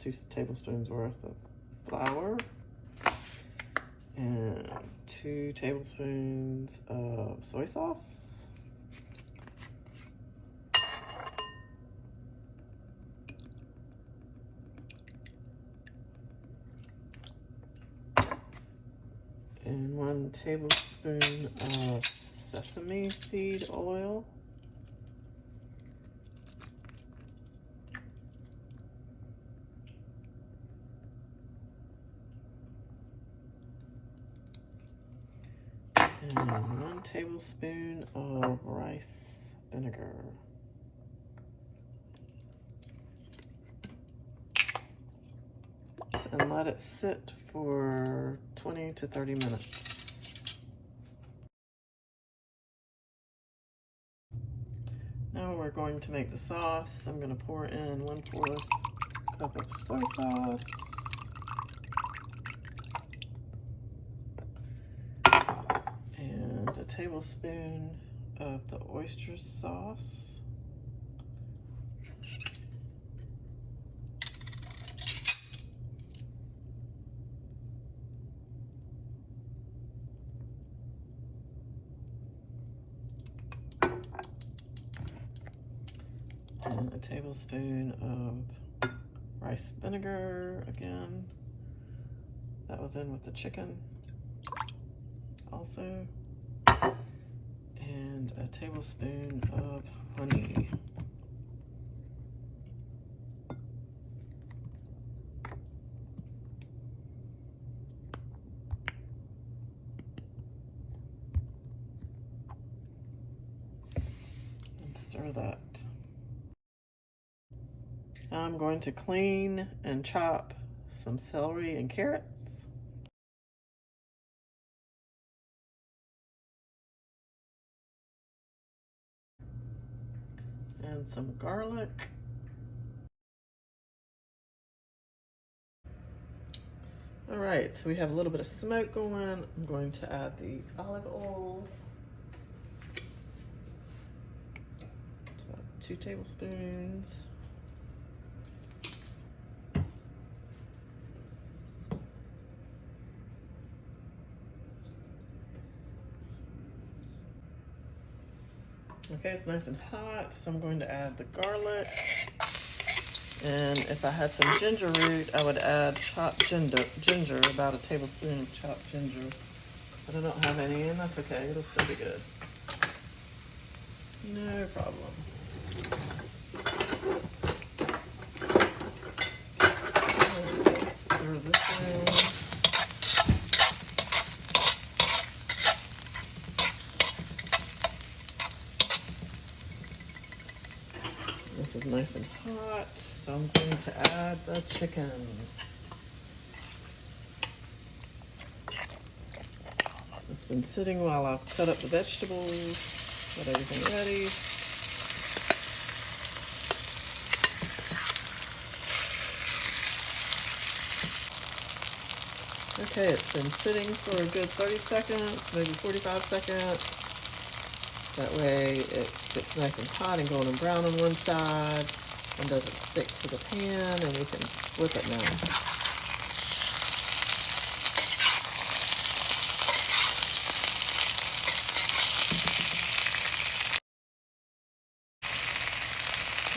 2 tablespoons worth of flour and 2 tablespoons of soy sauce. And 1 tablespoon of sesame seed oil. And 1 tablespoon of rice vinegar. And let it sit for 20 to 30 minutes. Now we're going to make the sauce. I'm going to pour in 1/4 cup of soy sauce. And a tablespoon of the oyster sauce. And a tablespoon of rice vinegar again. That was in with the chicken also. And a tablespoon of honey. And stir that. Now I'm going to clean and chop some celery and carrots. And some garlic. All right, so we have a little bit of smoke going. I'm going to add the olive oil. It's about 2 tablespoons. Okay, it's nice and hot, so I'm going to add the garlic. And if I had some ginger root, I would add chopped ginger, about a tablespoon of chopped ginger. But I don't have any, and that's okay, it'll still be good. No problem. Stir this in. This is nice and hot, so I'm going to add the chicken. It's been sitting while I've cut up the vegetables, got everything ready. Okay, it's been sitting for a good 30 seconds, maybe 45 seconds. That way it gets nice and hot and golden brown on one side and doesn't stick to the pan, and we can flip it now.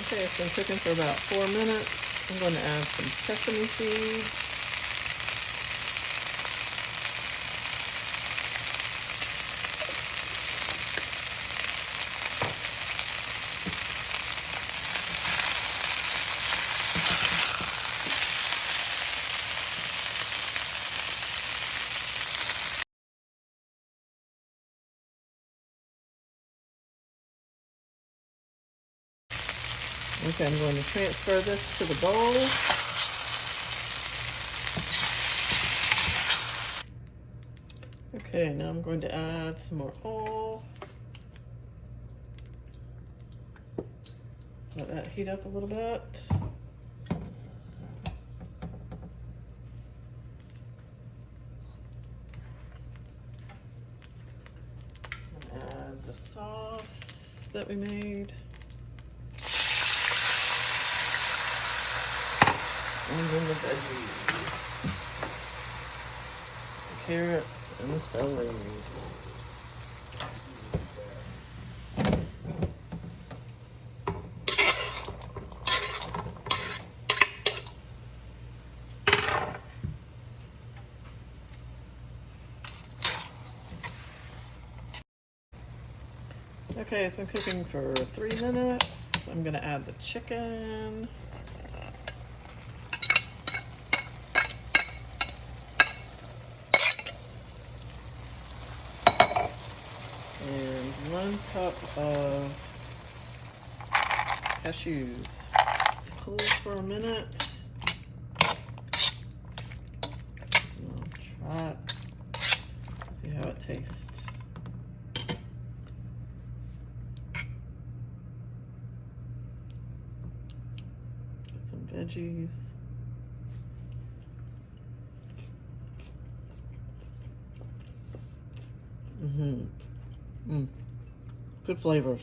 Okay, it's been cooking for about 4 minutes. I'm going to add some sesame seeds. Okay, I'm going to transfer this to the bowl. Okay, now I'm going to add some more oil. Let that heat up a little bit. And add the sauce that we made. And then the veggies. The carrots and the celery. Okay, it's been cooking for 3 minutes. I'm gonna add the chicken. And 1 cup of cashews. Cool for a minute. I'll try it. See how it tastes. Get some veggies. Good flavors.